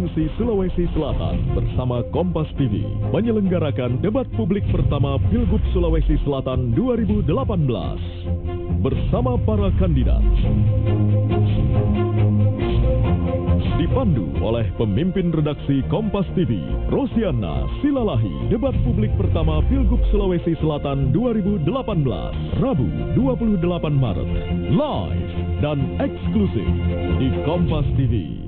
Provinsi Sulawesi Selatan bersama Kompas TV menyelenggarakan debat publik pertama Pilgub Sulawesi Selatan 2018 bersama para kandidat. Dipandu oleh pemimpin redaksi Kompas TV, Rosiana Silalahi, debat publik pertama Pilgub Sulawesi Selatan 2018, Rabu 28 Maret, live dan eksklusif di Kompas TV.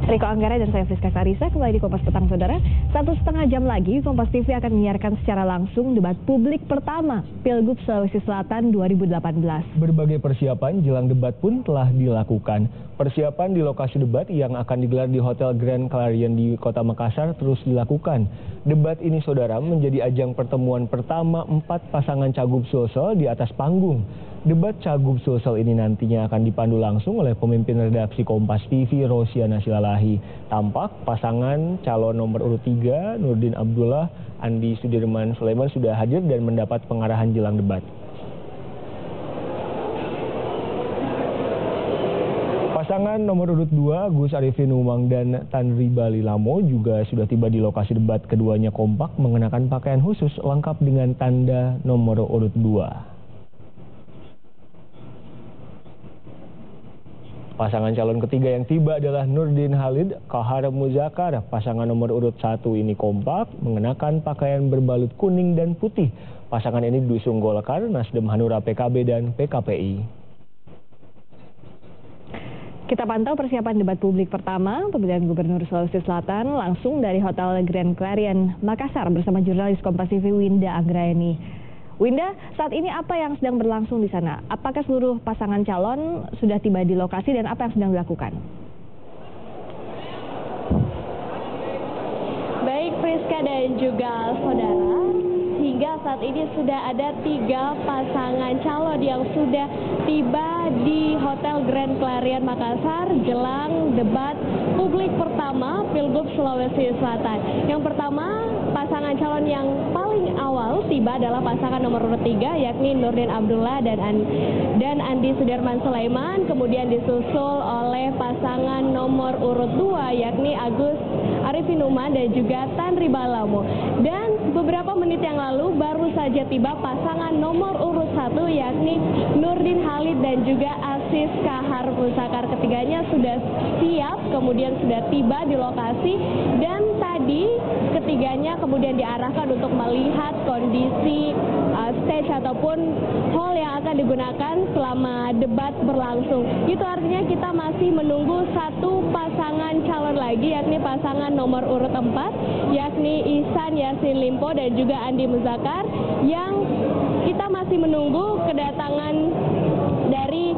Riko Anggara dan saya Friska Clarissa kembali di Kompas Petang, saudara. 1,5 jam lagi Kompas TV akan menyiarkan secara langsung debat publik pertama Pilgub Sulawesi Selatan 2018. Berbagai persiapan jelang debat pun telah dilakukan. Persiapan di lokasi debat yang akan digelar di Hotel Grand Clarion di Kota Makassar terus dilakukan. Debat ini, saudara, menjadi ajang pertemuan pertama 4 pasangan Cagup Sulsel di atas panggung. Debat Cagup Sulsel ini nantinya akan dipandu langsung oleh pemimpin redaksi Kompas TV, Rosiana Silalahi. Tampak pasangan calon nomor urut 3, Nurdin Abdullah, Andi Sudirman Sulaiman sudah hadir dan mendapat pengarahan jelang debat. Pasangan nomor urut 2, Gus Arifin Umang dan Tanri Bali Lamo juga sudah tiba di lokasi debat. Keduanya kompak mengenakan pakaian khusus lengkap dengan tanda nomor urut 2. Pasangan calon ketiga yang tiba adalah Nurdin Halid Kahar Muzakar. Pasangan nomor urut 1 ini kompak mengenakan pakaian berbalut kuning dan putih. Pasangan ini diusung Golkar, Nasdem, Hanura, PKB, dan PKPI. Kita pantau persiapan debat publik pertama pemilihan Gubernur Sulawesi Selatan langsung dari Hotel Grand Clarion Makassar bersama jurnalis Kompas TV Winda Anggraeni. Winda, saat ini apa yang sedang berlangsung di sana? Apakah seluruh pasangan calon sudah tiba di lokasi dan apa yang sedang dilakukan? Baik Friska dan juga saudara, hingga saat ini sudah ada 3 pasangan calon yang sudah tiba di Hotel Grand Clarion Makassar jelang debat publik pertama Pilgub Sulawesi Selatan. Yang pertama, pasangan calon yang paling awal tiba adalah pasangan nomor urut 3, yakni Nurdin Abdullah dan Andi Sudirman Sulaiman. Kemudian disusul oleh pasangan nomor urut 2, yakni Agus Arifin Umang dan juga Tanri Balamo. Dan beberapa menit yang lalu baru saja tiba pasangan nomor urut 1, yakni Nurdin Halid dan juga Asis Kahar Muzakar. Ketiganya sudah siap, kemudian sudah tiba di lokasi, dan tadi ketiganya kemudian diarahkan untuk melihat kondisi stage ataupun hall yang akan digunakan selama debat berlangsung. Itu artinya kita masih menunggu 1 pasangan calon lagi, yakni pasangan nomor urut 4, yakni Ihsan Yassin Limpo dan juga Andi Muzakar, yang kita masih menunggu kedatangan dari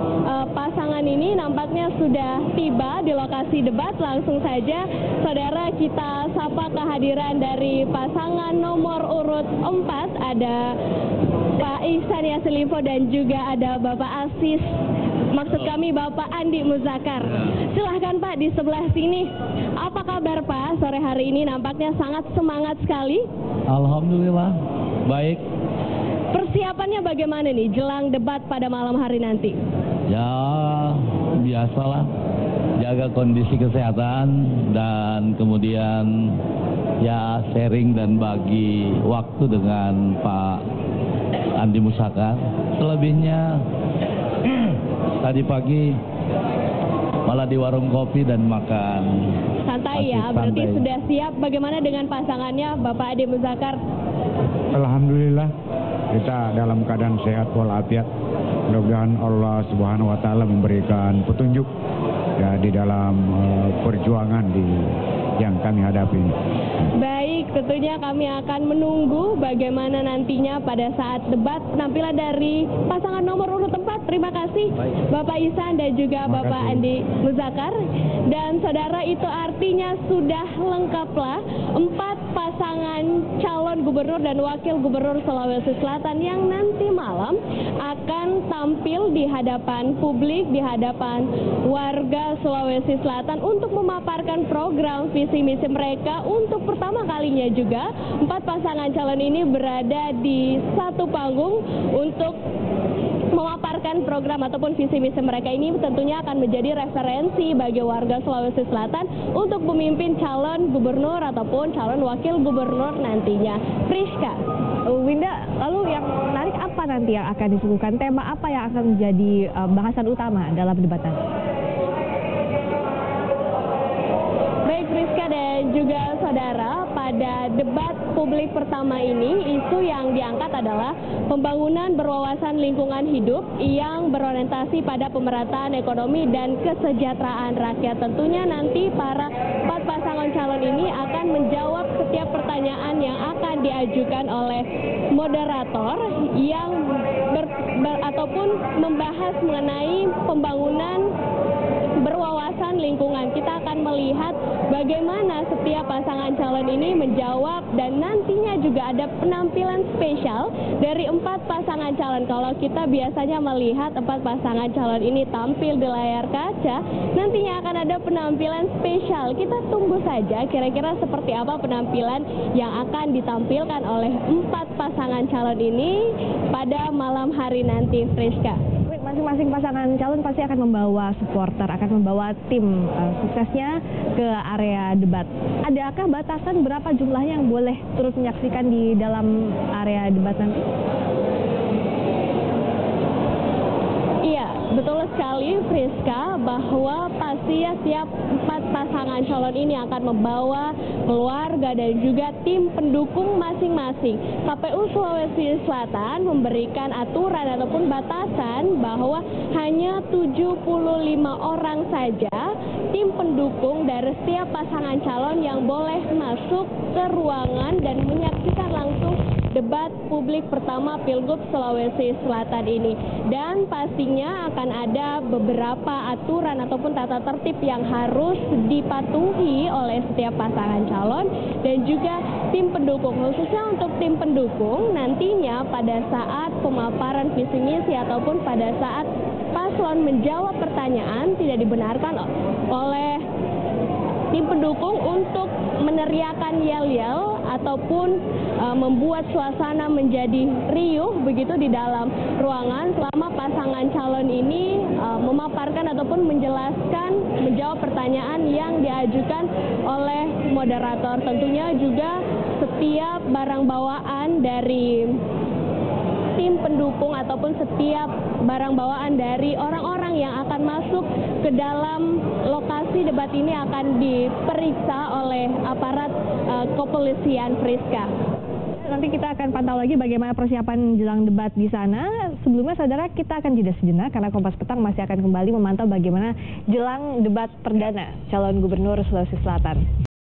pasangan ini. Nampaknya sudah tiba di lokasi debat. Langsung saja saudara kita sapa kehadiran dari pasangan nomor urut 4, ada Pak Ihsan Yassin Limpo dan juga ada Bapak Asis, maksud kami Bapak Andi Muzakar. Silahkan Pak, di sebelah sini. Apa kabar Pak sore hari ini? Nampaknya sangat semangat sekali. Alhamdulillah, baik. Persiapannya bagaimana nih jelang debat pada malam hari nanti? Ya, biasalah, jaga kondisi kesehatan dan kemudian ya sharing dan bagi waktu dengan Pak Andi Muzakar. Selebihnya tadi pagi malah di warung kopi dan makan. Santai ya, berarti santai. Sudah siap. Bagaimana dengan pasangannya Bapak Andi Muzakar? Alhamdulillah, kita dalam keadaan sehat walafiat. Mudah-mudahan Allah Subhanahu wa taala memberikan petunjuk ya di dalam perjuangan yang kami hadapi. Baik, tentunya kami akan menunggu bagaimana nantinya pada saat debat penampilan dari pasangan nomor urut 4. Terima kasih Bapak Ihsan dan juga Bapak Andi Muzakar. Dan saudara, itu artinya sudah lengkaplah 4 pasangan calon gubernur dan wakil gubernur Sulawesi Selatan yang nanti malam akan tampil di hadapan publik, di hadapan warga Sulawesi Selatan untuk memaparkan program visi misi mereka. Untuk pertama kalinya juga 4 pasangan calon ini berada di satu panggung untuk memaparkan menjalankan program ataupun visi misi mereka ini tentunya akan menjadi referensi bagi warga Sulawesi Selatan untuk memimpin calon gubernur ataupun calon wakil gubernur nantinya. Friska. Winda, lalu yang menarik apa nanti yang akan disuguhkan? Tema apa yang akan menjadi bahasan utama dalam debat nanti? Baik Friska dan juga saudara, pada debat publik pertama ini isu yang diangkat adalah pembangunan berwawasan lingkungan hidup yang berorientasi pada pemerataan ekonomi dan kesejahteraan rakyat. Tentunya nanti para 4 pasangan calon ini akan menjawab setiap pertanyaan yang akan diajukan oleh moderator yang ataupun membahas mengenai pembangunan berwawasan lingkungan. Kita akan melihat bagaimana setiap pasangan calon ini menjawab dan nantinya juga ada penampilan spesial dari 4 pasangan calon. Kalau kita biasanya melihat 4 pasangan calon ini tampil di layar kaca, nantinya akan ada penampilan spesial. Kita tunggu saja kira-kira seperti apa penampilan yang akan ditampilkan oleh 4 pasangan calon ini pada malam hari nanti, Friska. Masing-masing pasangan calon pasti akan membawa supporter, akan membawa tim suksesnya ke area debat. Adakah batasan berapa jumlahnya yang boleh turut menyaksikan di dalam area debat nanti? Iya, betul sekali Friska, bahwa pastinya setiap 4 pasangan calon ini akan membawa keluarga dan juga tim pendukung masing-masing. KPU Sulawesi Selatan memberikan aturan ataupun batasan bahwa hanya 75 orang saja tim pendukung dari setiap pasangan calon yang boleh masuk ke ruangan dan menyaksikan langsung debat publik pertama Pilgub Sulawesi Selatan ini. Dan pastinya akan ada beberapa aturan ataupun tata tertib yang harus dipatuhi oleh setiap pasangan calon dan juga tim pendukung. Khususnya untuk tim pendukung, nantinya pada saat pemaparan visi misi ataupun pada saat paslon menjawab pertanyaan, tidak dibenarkan oleh tim pendukung untuk meneriakan yel-yel ataupun membuat suasana menjadi riuh begitu di dalam ruangan selama pasangan calon ini memaparkan ataupun menjelaskan, menjawab pertanyaan yang diajukan oleh moderator. Tentunya juga setiap barang bawaan dari tim pendukung ataupun setiap barang bawaan dari orang-orang yang akan masuk ke dalam lokasi debat ini akan diperiksa oleh aparat kepolisian, Friska. Nanti kita akan pantau lagi bagaimana persiapan jelang debat di sana. Sebelumnya saudara, kita akan jeda sejenak karena Kompas Petang masih akan kembali memantau bagaimana jelang debat perdana calon gubernur Sulawesi Selatan.